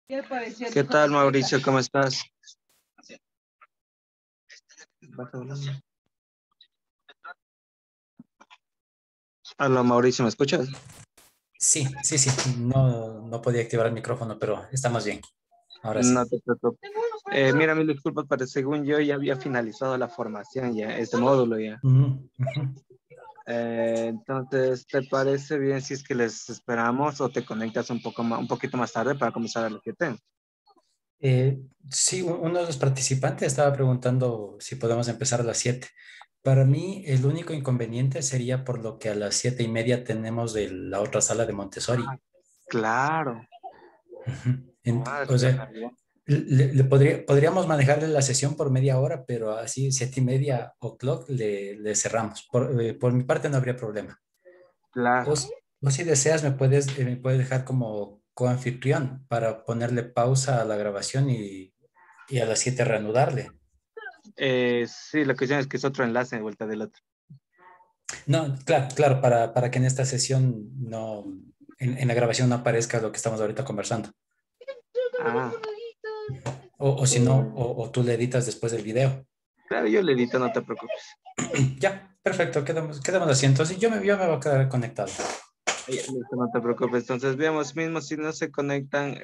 ¿Qué tal, Mauricio? ¿Cómo estás? Hola, Mauricio, ¿me escuchas? Sí, sí, sí. No, no podía activar el micrófono, pero estamos bien. Ahora sí. No te preocupes. Mira, mil disculpas, pero según yo ya había finalizado la formación, ya, este módulo ya. Ujú, ujú. Entonces, ¿te parece bien si es que les esperamos o te conectas un poco más, un poquito más tarde para comenzar a las 7? Sí, uno de los participantes estaba preguntando si podemos empezar a las 7. Para mí, el único inconveniente sería por lo que a las 7:30 tenemos la otra sala de Montessori. Ah, claro. Ujú. Ah, O sea, claro. podríamos manejarle la sesión por media hora, pero así 7:30 o'clock le cerramos. Por mi parte no habría problema. Claro. O si deseas, me puedes dejar como coanfitrión para ponerle pausa a la grabación y a las 7 reanudarle. Sí, la cuestión es que es otro enlace de vuelta del otro. No, claro, claro, para que en esta sesión no, en la grabación no aparezca lo que estamos ahorita conversando. Ah, O si no, eh, o tú le editas después del video. claro, yo le edito, no te preocupes. Ya, perfecto, quedamos así. Entonces yo me voy a quedar conectado. Listo, no te preocupes. Entonces, veamos mismo si no se conectan.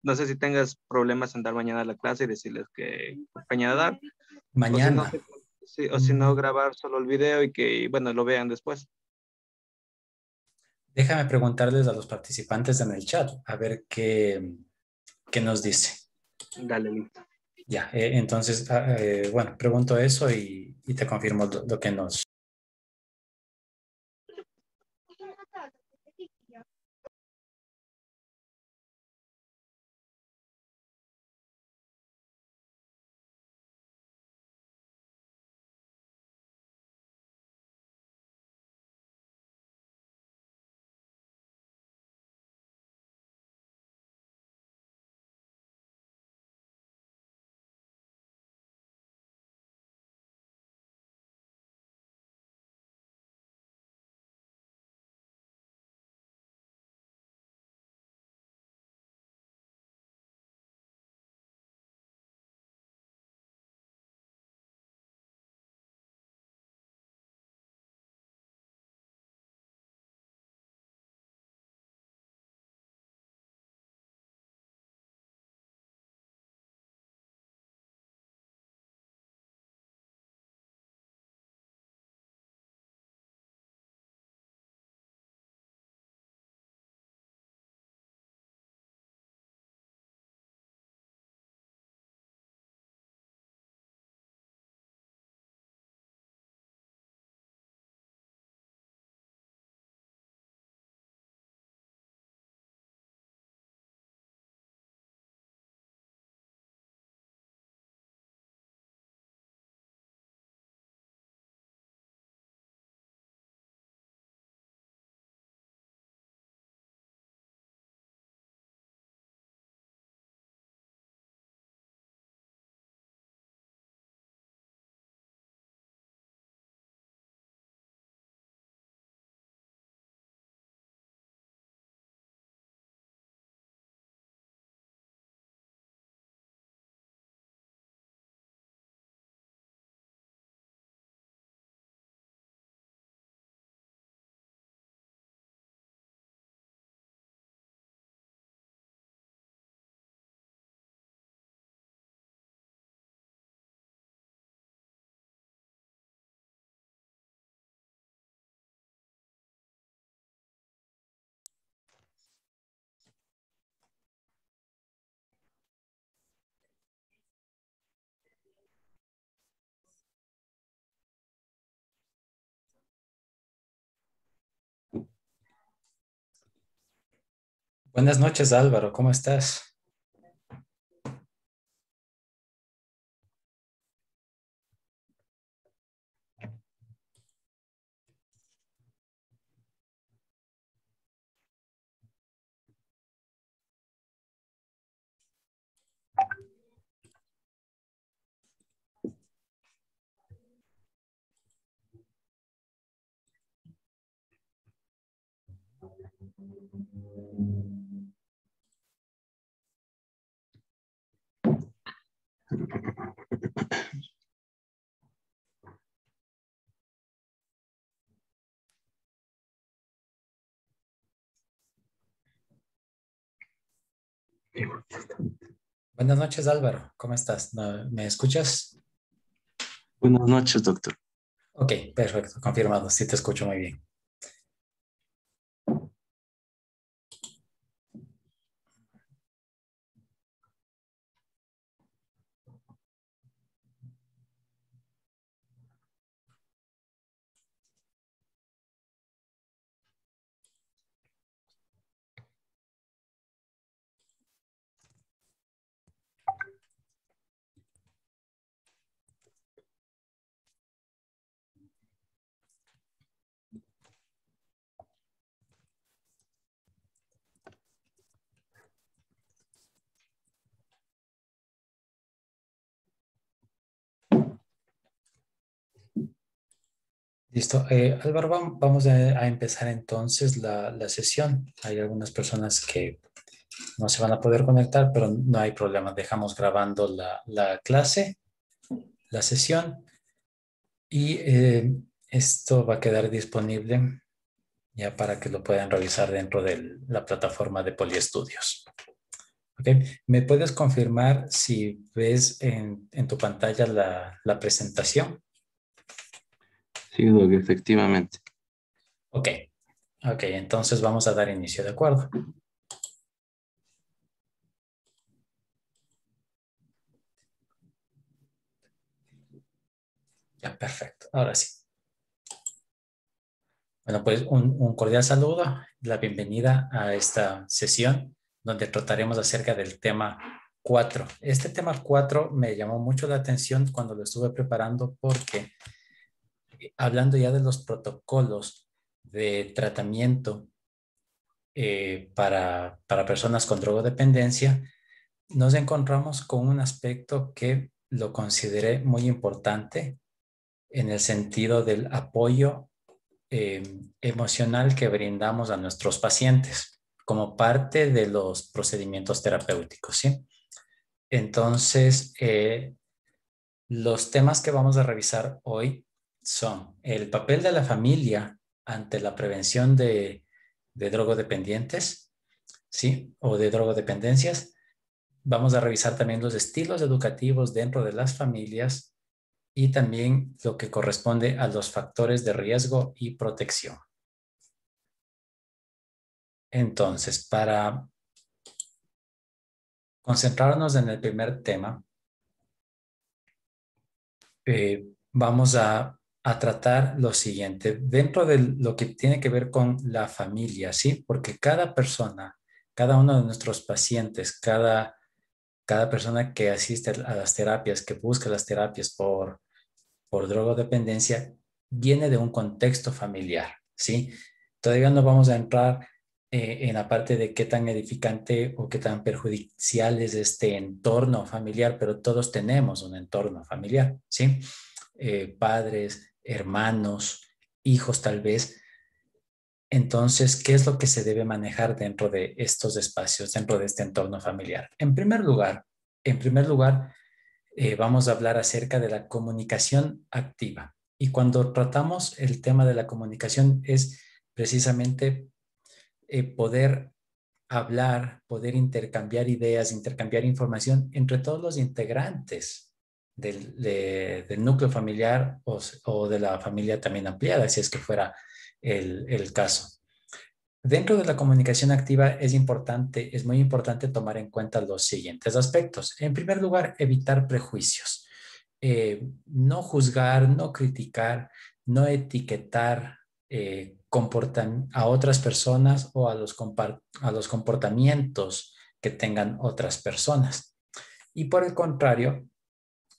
No sé si tengas problemas en dar mañana a la clase y decirles que mañana dar, o si no, Mañana. sí, o si no, mm, grabar solo el video y que, bueno, lo vean después. Déjame preguntarles a los participantes en el chat, a ver qué nos dice. Dale, listo. Ya, entonces, bueno, pregunto eso y te confirmo lo que nos... Buenas noches, Álvaro, ¿cómo estás? Buenas noches, Álvaro. ¿Cómo estás? ¿Me escuchas? Buenas noches, doctor. Ok, perfecto, confirmado. Sí te escucho muy bien. Listo. Álvaro, vamos a empezar entonces la sesión. Hay algunas personas que no se van a poder conectar, pero no hay problema. Dejamos grabando la clase, la sesión, y esto va a quedar disponible ya para que lo puedan revisar dentro de la plataforma de Poliestudios. ¿Ok? ¿Me puedes confirmar si ves en tu pantalla la presentación? Sí, doc, efectivamente. Ok. Ok, entonces vamos a dar inicio, ¿de acuerdo? Ya, perfecto. Ahora sí. Bueno, pues un cordial saludo, la bienvenida a esta sesión donde trataremos acerca del tema 4. Este tema 4 me llamó mucho la atención cuando lo estuve preparando porque hablando ya de los protocolos de tratamiento para personas con drogodependencia, nos encontramos con un aspecto que lo consideré muy importante en el sentido del apoyo emocional que brindamos a nuestros pacientes como parte de los procedimientos terapéuticos, ¿sí? Entonces, los temas que vamos a revisar hoy son el papel de la familia ante la prevención de drogodependientes, ¿sí? O de drogodependencias. Vamos a revisar también los estilos educativos dentro de las familias y también lo que corresponde a los factores de riesgo y protección. Entonces, para concentrarnos en el primer tema, vamos a tratar lo siguiente. Dentro de lo que tiene que ver con la familia, ¿sí? Porque cada persona, cada uno de nuestros pacientes, cada persona que asiste a las terapias, que busca las terapias por drogodependencia, viene de un contexto familiar, ¿sí? Todavía no vamos a entrar en la parte de qué tan edificante o qué tan perjudicial es este entorno familiar, pero todos tenemos un entorno familiar, ¿sí? Padres, hermanos, hijos tal vez. Entonces, ¿qué es lo que se debe manejar dentro de estos espacios, dentro de este entorno familiar? En primer lugar, vamos a hablar acerca de la comunicación activa. Y cuando tratamos el tema de la comunicación es precisamente poder hablar, poder intercambiar ideas, intercambiar información entre todos los integrantes del núcleo familiar o de la familia también ampliada, si es que fuera el caso. Dentro de la comunicación activa es muy importante tomar en cuenta los siguientes aspectos. En primer lugar, evitar prejuicios. No juzgar, no criticar, no etiquetar a otras personas o a los comportamientos que tengan otras personas. Y por el contrario,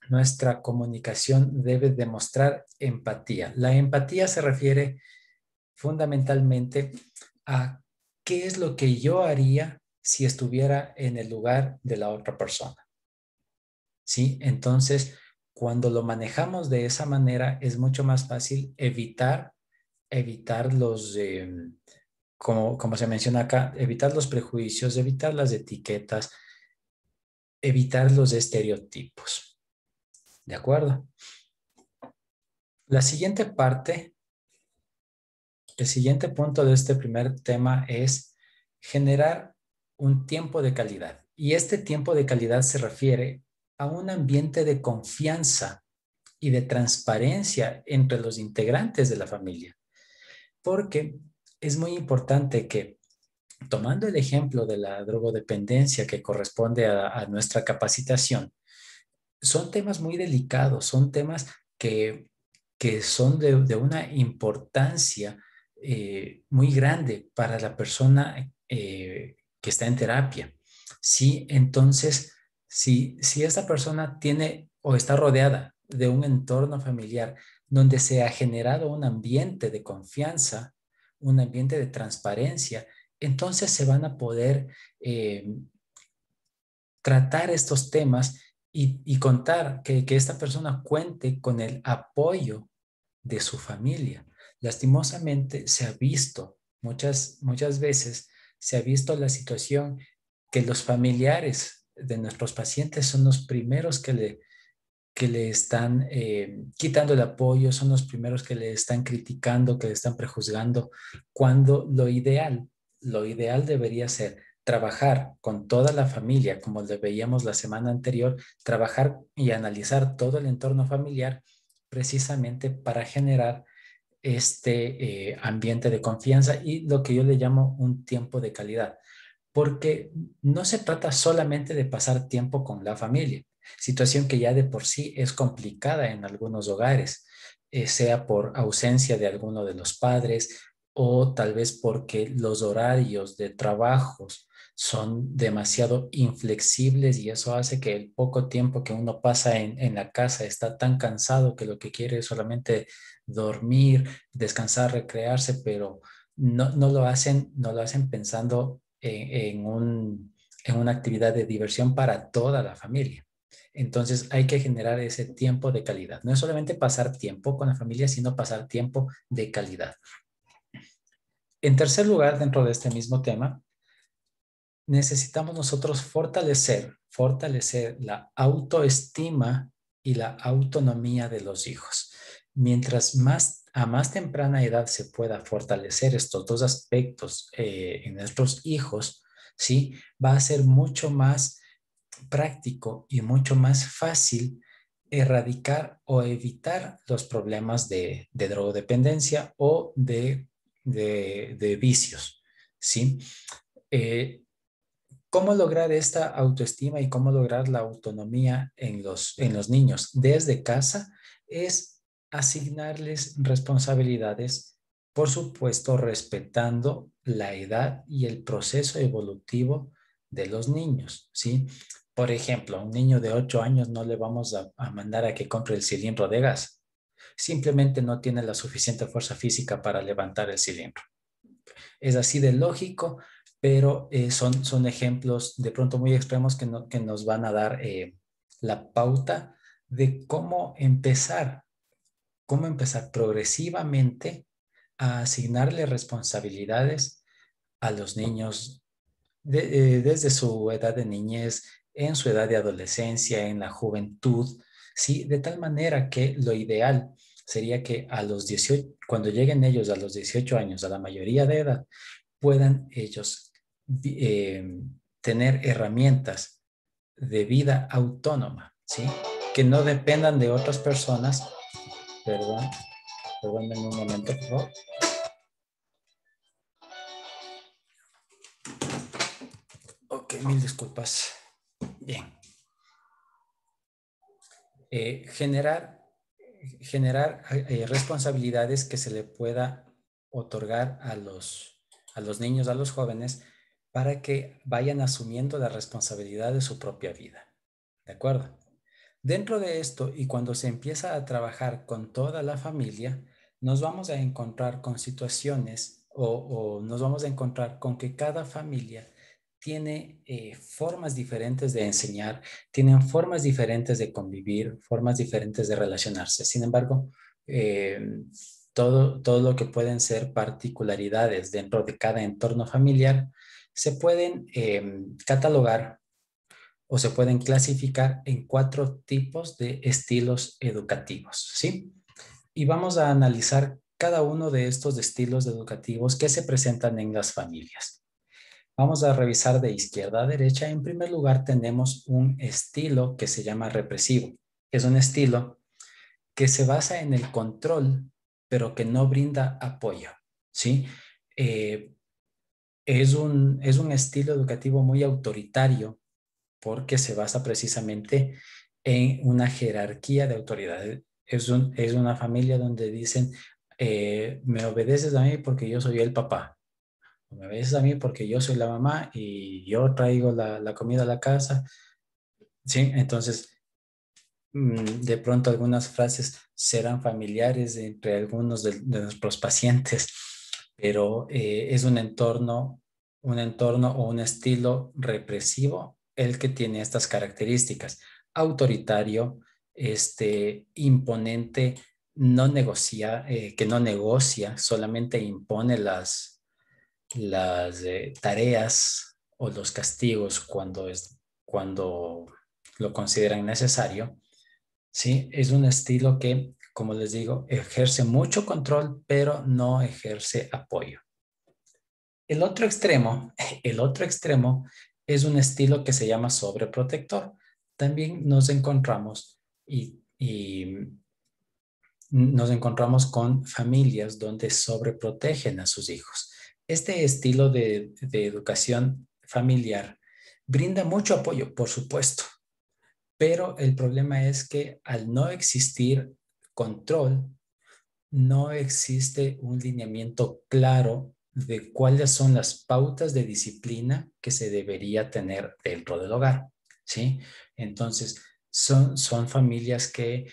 nuestra comunicación debe demostrar empatía. La empatía se refiere fundamentalmente a qué es lo que yo haría si estuviera en el lugar de la otra persona. ¿Sí? Entonces, cuando lo manejamos de esa manera, es mucho más fácil evitar como se menciona acá, evitar los prejuicios, evitar las etiquetas, evitar los estereotipos. ¿De acuerdo? La siguiente parte, el siguiente punto de este primer tema es generar un tiempo de calidad. Y este tiempo de calidad se refiere a un ambiente de confianza y de transparencia entre los integrantes de la familia. Porque es muy importante que, tomando el ejemplo de la drogodependencia que corresponde a nuestra capacitación, son temas muy delicados, son temas que son de una importancia muy grande para la persona que está en terapia. Sí, entonces, si esta persona tiene o está rodeada de un entorno familiar donde se ha generado un ambiente de confianza, un ambiente de transparencia, entonces se van a poder tratar estos temas y contar que esta persona cuente con el apoyo de su familia. Lastimosamente se ha visto muchas veces, se ha visto la situación que los familiares de nuestros pacientes son los primeros que le están quitando el apoyo, son los primeros que le están criticando, que le están prejuzgando, cuando lo ideal debería ser trabajar con toda la familia, como le veíamos la semana anterior, trabajar y analizar todo el entorno familiar precisamente para generar este ambiente de confianza y lo que yo le llamo un tiempo de calidad, porque no se trata solamente de pasar tiempo con la familia, situación que ya de por sí es complicada en algunos hogares, sea por ausencia de alguno de los padres o tal vez porque los horarios de trabajos son demasiado inflexibles y eso hace que el poco tiempo que uno pasa en la casa está tan cansado que lo que quiere es solamente dormir, descansar, recrearse, pero no lo hacen pensando en una actividad de diversión para toda la familia. Entonces hay que generar ese tiempo de calidad. No es solamente pasar tiempo con la familia, sino pasar tiempo de calidad. En tercer lugar, dentro de este mismo tema, necesitamos nosotros fortalecer la autoestima y la autonomía de los hijos. Mientras a más temprana edad se pueda fortalecer estos dos aspectos en nuestros hijos, ¿sí? Va a ser mucho más práctico y mucho más fácil erradicar o evitar los problemas de drogodependencia o de vicios, ¿sí? Eh, ¿Cómo lograr esta autoestima y cómo lograr la autonomía en los niños desde casa? Es asignarles responsabilidades, por supuesto, respetando la edad y el proceso evolutivo de los niños, ¿sí? Por ejemplo, a un niño de 8 años no le vamos a mandar a que compre el cilindro de gas. Simplemente no tiene la suficiente fuerza física para levantar el cilindro. Es así de lógico, pero son ejemplos de pronto muy extremos que nos van a dar la pauta de cómo empezar progresivamente a asignarle responsabilidades a los niños desde su edad de niñez, en su edad de adolescencia, en la juventud, ¿sí? De tal manera que lo ideal sería que a los 18, cuando lleguen ellos a los 18 años, a la mayoría de edad, puedan ellos tener herramientas de vida autónoma, ¿sí? Que no dependan de otras personas. Perdónenme un momento, por favor. Ok, mil disculpas. Bien. Generar responsabilidades que se le pueda otorgar a los niños, a los jóvenes, para que vayan asumiendo la responsabilidad de su propia vida. ¿De acuerdo? Dentro de esto y cuando se empieza a trabajar con toda la familia, nos vamos a encontrar con situaciones o nos vamos a encontrar con que cada familia tiene formas diferentes de enseñar, tienen formas diferentes de convivir, formas diferentes de relacionarse. Sin embargo, todo lo que pueden ser particularidades dentro de cada entorno familiar se pueden catalogar o se pueden clasificar en 4 tipos de estilos educativos, ¿sí? Y vamos a analizar cada uno de estos estilos educativos que se presentan en las familias. Vamos a revisar de izquierda a derecha. En primer lugar, tenemos un estilo que se llama represivo. Es un estilo que se basa en el control, pero que no brinda apoyo, ¿sí? Eh, es un estilo educativo muy autoritario porque se basa precisamente en una jerarquía de autoridad. Es una familia donde dicen, me obedeces a mí porque yo soy el papá, o me obedeces a mí porque yo soy la mamá y yo traigo la comida a la casa, ¿sí? Entonces, de pronto algunas frases serán familiares entre algunos de nuestros pacientes, pero es un entorno o un estilo represivo el que tiene estas características. Autoritario, imponente, que no negocia, solamente impone las tareas o los castigos cuando lo consideran necesario. Sí, es un estilo que, como les digo, ejerce mucho control, pero no ejerce apoyo. El otro extremo, el otro extremo es un estilo que se llama sobreprotector. También nos encontramos con familias donde sobreprotegen a sus hijos. Este estilo de educación familiar brinda mucho apoyo, por supuesto, pero el problema es que al no existir control, no existe un lineamiento claro de cuáles son las pautas de disciplina que se debería tener dentro del hogar, ¿sí? Entonces, son familias que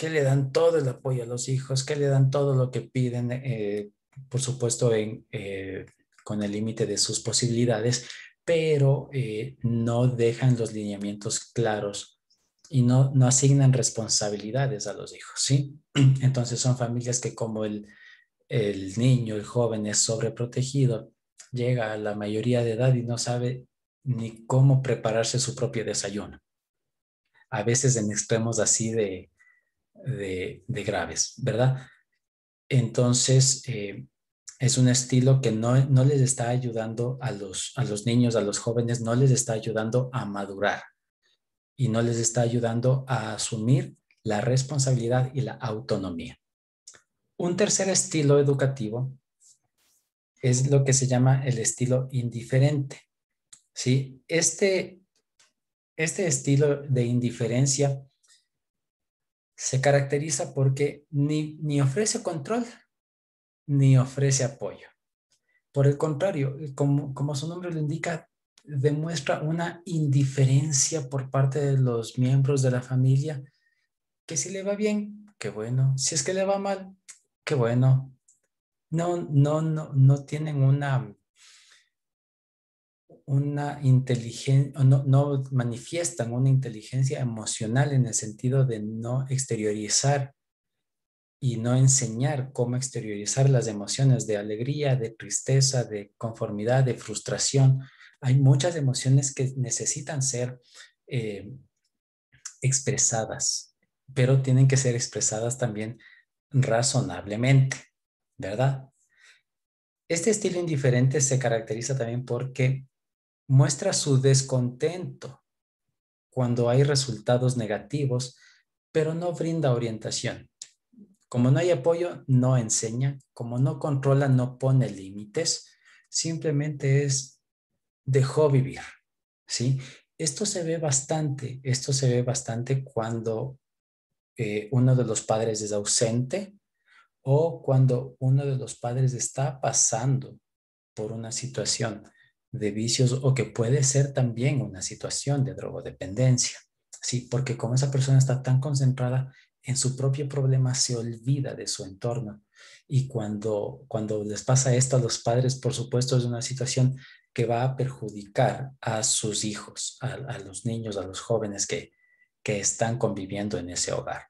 le dan todo el apoyo a los hijos, que le dan todo lo que piden, por supuesto, con el límite de sus posibilidades, pero no dejan los lineamientos claros y no asignan responsabilidades a los hijos, ¿sí? Entonces son familias que como el niño, el joven es sobreprotegido, llega a la mayoría de edad y no sabe ni cómo prepararse su propio desayuno. A veces en extremos así de graves, ¿verdad? Entonces, es un estilo que no les está ayudando a los niños, a los jóvenes, no les está ayudando a madurar y no les está ayudando a asumir la responsabilidad y la autonomía. Un tercer estilo educativo es lo que se llama el estilo indiferente, ¿sí? Este estilo de indiferencia se caracteriza porque ni ofrece control ni ofrece apoyo. Por el contrario, como su nombre lo indica, demuestra una indiferencia por parte de los miembros de la familia, que si le va bien, qué bueno. Si es que le va mal, qué bueno. No tienen una inteligencia, no manifiestan una inteligencia emocional en el sentido de no exteriorizar y no enseñar cómo exteriorizar las emociones de alegría, de tristeza, de conformidad, de frustración. Hay muchas emociones que necesitan ser eh, expresadas, pero tienen que ser expresadas también razonablemente, ¿verdad? Este estilo indiferente se caracteriza también porque muestra su descontento cuando hay resultados negativos, pero no brinda orientación. Como no hay apoyo, no enseña. Como no controla, no pone límites. Simplemente dejó vivir, ¿sí? Esto se ve bastante cuando uno de los padres es ausente o cuando uno de los padres está pasando por una situación de vicios o que puede ser también una situación de drogodependencia. Sí, porque como esa persona está tan concentrada en su propio problema, se olvida de su entorno. Y cuando les pasa esto a los padres, por supuesto, es una situación que va a perjudicar a sus hijos, a los niños, a los jóvenes que están conviviendo en ese hogar.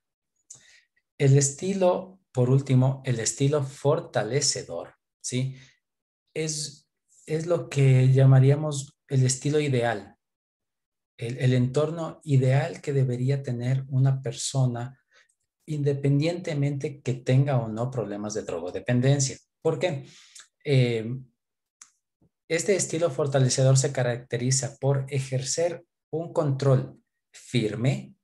El estilo, por último, el estilo fortalecedor, ¿sí? Es lo que llamaríamos el estilo ideal. el entorno ideal que debería tener una persona independientemente que tenga o no problemas de drogodependencia. ¿Por qué? Este estilo fortalecedor se caracteriza por ejercer un control firme,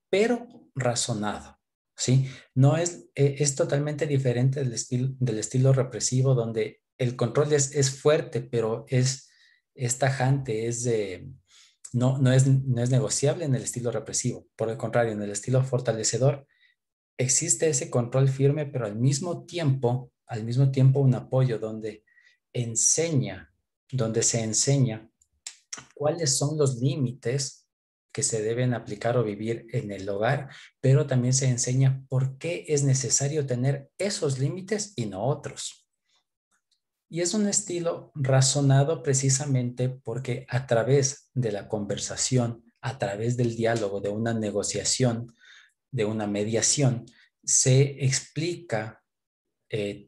pero razonado, ¿sí? No es totalmente diferente del estilo represivo, donde el control es fuerte, pero es tajante, no es negociable en el estilo represivo. Por el contrario, en el estilo fortalecedor existe ese control firme, pero al mismo tiempo un apoyo donde se enseña cuáles son los límites que se deben aplicar o vivir en el hogar, pero también se enseña por qué es necesario tener esos límites y no otros. Y es un estilo razonado precisamente porque a través de la conversación, a través del diálogo, de una negociación, de una mediación, se explica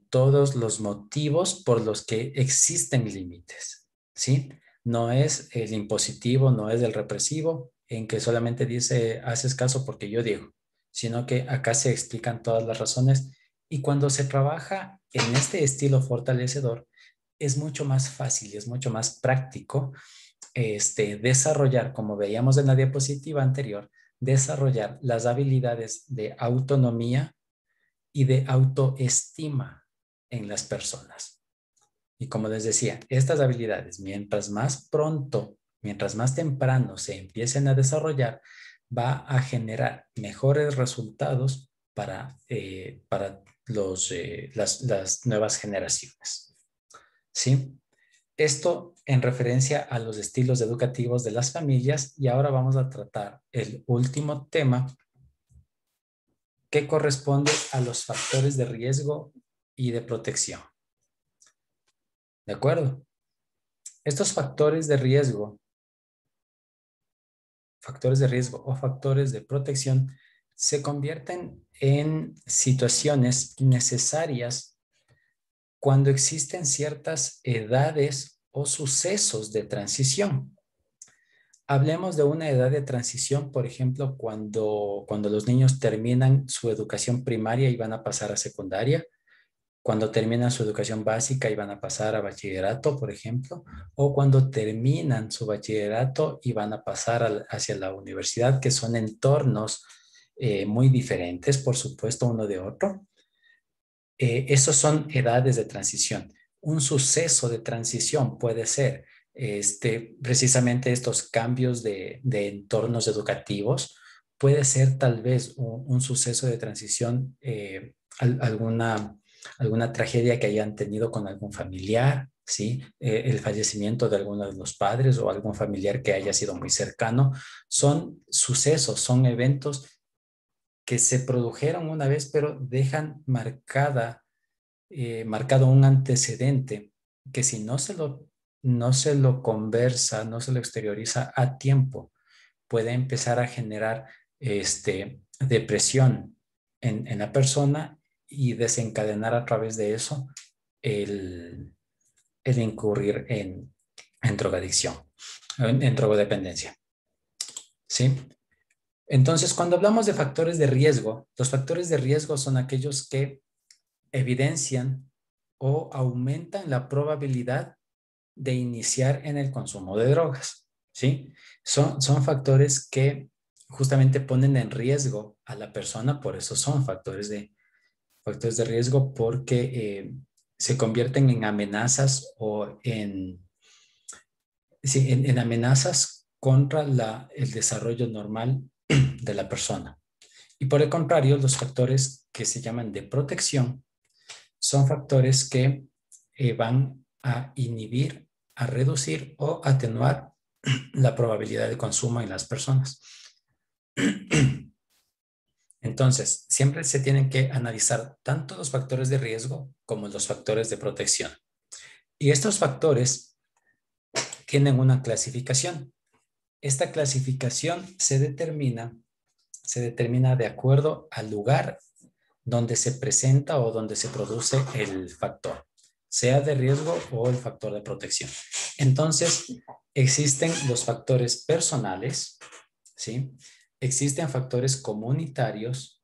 todos los motivos por los que existen límites, ¿sí? No es el impositivo, no es el represivo, en que solamente dice, haces caso porque yo digo, sino que acá se explican todas las razones. Y cuando se trabaja en este estilo fortalecedor, es mucho más fácil y es mucho más práctico desarrollar, como veíamos en la diapositiva anterior, desarrollar las habilidades de autonomía y de autoestima en las personas. Y como les decía, estas habilidades, mientras más temprano se empiecen a desarrollar, va a generar mejores resultados para las nuevas generaciones. ¿Sí? Esto en referencia a los estilos educativos de las familias, y ahora vamos a tratar el último tema que corresponde a los factores de riesgo y de protección. ¿De acuerdo? Estos factores de riesgo o factores de protección se convierten en situaciones necesarias cuando existen ciertas edades o sucesos de transición. Hablemos de una edad de transición, por ejemplo, cuando los niños terminan su educación primaria y van a pasar a secundaria, cuando terminan su educación básica y van a pasar a bachillerato, por ejemplo, o cuando terminan su bachillerato y van a pasar hacia la universidad, que son entornos muy diferentes, por supuesto, uno de otro. Esos son edades de transición. Un suceso de transición puede ser precisamente estos cambios de entornos educativos. Puede ser tal vez un suceso de transición, alguna tragedia que hayan tenido con algún familiar, ¿sí? El fallecimiento de alguno de los padres o algún familiar que haya sido muy cercano. Son sucesos, son eventos que se produjeron una vez, pero dejan marcado un antecedente que si no se lo conversa, no se lo exterioriza a tiempo, puede empezar a generar depresión en la persona y desencadenar a través de eso el incurrir en drogadicción, en drogodependencia. ¿Sí? Entonces, cuando hablamos de factores de riesgo, los factores de riesgo son aquellos que evidencian o aumentan la probabilidad de iniciar en el consumo de drogas, ¿sí? Son factores que justamente ponen en riesgo a la persona, por eso son factores de riesgo, porque se convierten en amenazas o en amenazas contra el desarrollo normal de la persona. Y por el contrario, los factores que se llaman de protección son factores que van a inhibir, a reducir o atenuar la probabilidad de consumo en las personas. Entonces, siempre se tienen que analizar tanto los factores de riesgo como los factores de protección. Y estos factores tienen una clasificación. Esta clasificación se determina de acuerdo al lugar donde se presenta o donde se produce el factor, sea de riesgo o el factor de protección. Entonces, existen los factores personales, ¿sí? Existen factores comunitarios.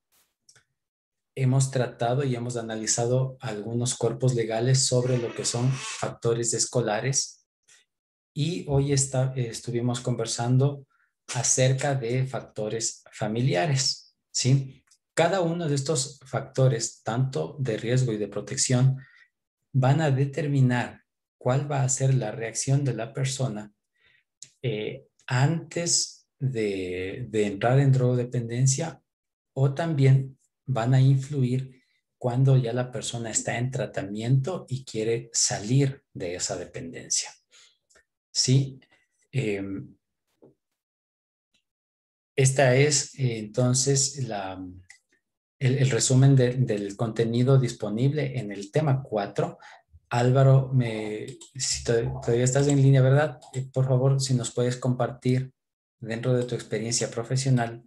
Hemos tratado y hemos analizado algunos cuerpos legales sobre lo que son factores escolares y hoy estuvimos conversando acerca de factores familiares, ¿sí? Cada uno de estos factores, tanto de riesgo y de protección, van a determinar cuál va a ser la reacción de la persona antes de entrar en drogodependencia o también van a influir cuando ya la persona está en tratamiento y quiere salir de esa dependencia. Sí, eh, esta es entonces el resumen del contenido disponible en el tema 4. Álvaro, si todavía estás en línea, ¿verdad? Por favor, si nos puedes compartir dentro de tu experiencia profesional,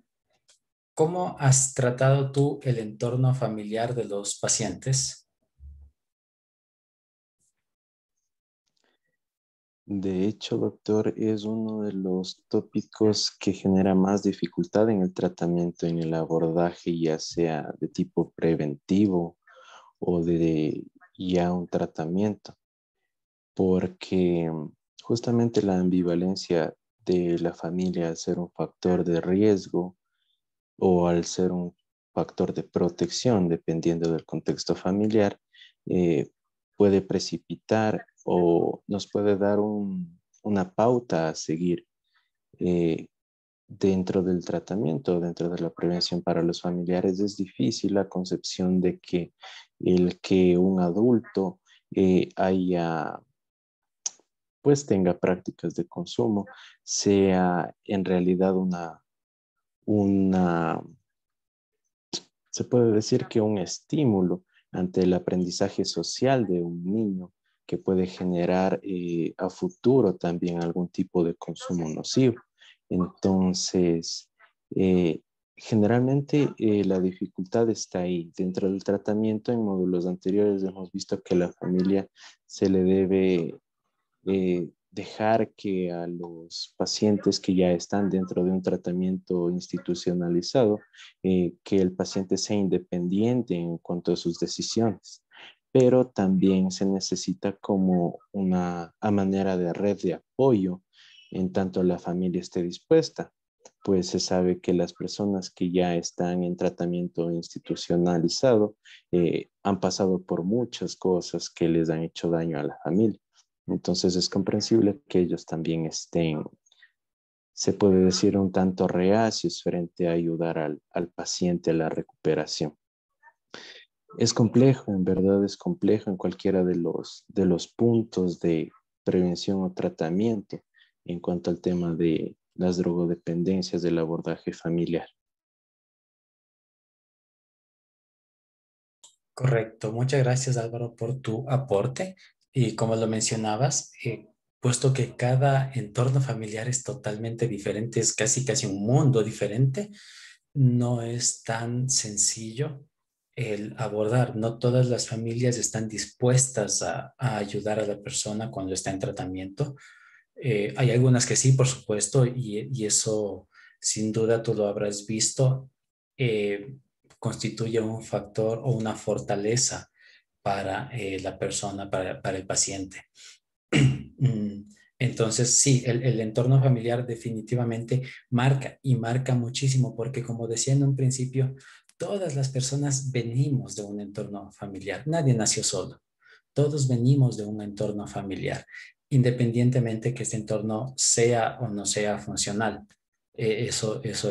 ¿cómo has tratado tú el entorno familiar de los pacientes? De hecho, doctor, es uno de los tópicos que genera más dificultad en el tratamiento, en el abordaje, ya sea de tipo preventivo o de ya un tratamiento, porque justamente la ambivalencia de la familia al ser un factor de riesgo o al ser un factor de protección, dependiendo del contexto familiar, eh, puede precipitar o nos puede dar una pauta a seguir eh, dentro del tratamiento, dentro de la prevención para los familiares. Es difícil la concepción de que el que un adulto haya pues tenga prácticas de consumo sea en realidad una se puede decir que un estímulo ante el aprendizaje social de un niño que puede generar a futuro también algún tipo de consumo nocivo. Entonces, eh, generalmente la dificultad está ahí. Dentro del tratamiento, en módulos anteriores hemos visto que la familia se le debe dejar que a los pacientes que ya están dentro de un tratamiento institucionalizado, que el paciente sea independiente en cuanto a sus decisiones, pero también se necesita como una a manera de red de apoyo en tanto la familia esté dispuesta, pues se sabe que las personas que ya están en tratamiento institucionalizado han pasado por muchas cosas que les han hecho daño a la familia. Entonces es comprensible que ellos también estén, se puede decir, un tanto reacios frente a ayudar al paciente a la recuperación. Es complejo, en verdad es complejo en cualquiera de los puntos de prevención o tratamiento en cuanto al tema de las drogodependencias del abordaje familiar. Correcto. Muchas gracias, Álvaro, por tu aporte. Y como lo mencionabas, puesto que cada entorno familiar es totalmente diferente, es casi un mundo diferente, no es tan sencillo el abordar. No todas las familias están dispuestas a ayudar a la persona cuando está en tratamiento. Hay algunas que sí, por supuesto, y eso sin duda tú lo habrás visto, eh, constituye un factor o una fortaleza para la persona, para el paciente. Entonces, sí, el entorno familiar definitivamente marca y marca muchísimo, porque como decía en un principio, todas las personas venimos de un entorno familiar. Nadie nació solo. Todos venimos de un entorno familiar, independientemente que este entorno sea o no sea funcional. Eso es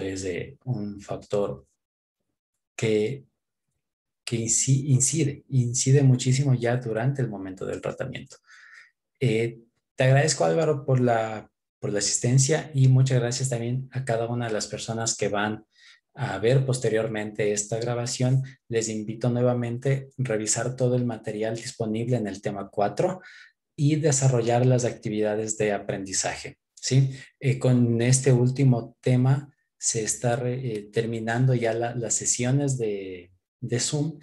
un factor que, incide muchísimo ya durante el momento del tratamiento. Eh, Te agradezco, Álvaro, por la asistencia y muchas gracias también a cada una de las personas que van a ver posteriormente esta grabación. Les invito nuevamente a revisar todo el material disponible en el tema 4 y desarrollar las actividades de aprendizaje. ¿Sí? Con este último tema se está terminando ya las sesiones de Zoom,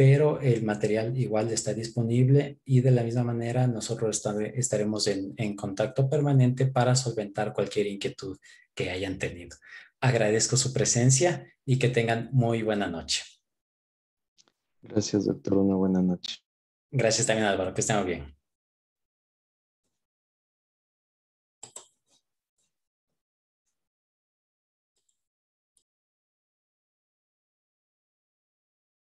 pero el material igual está disponible y de la misma manera nosotros estaremos en contacto permanente para solventar cualquier inquietud que hayan tenido. Agradezco su presencia y que tengan muy buena noche. Gracias, doctor. Una buena noche. Gracias también, Álvaro, que estén muy bien.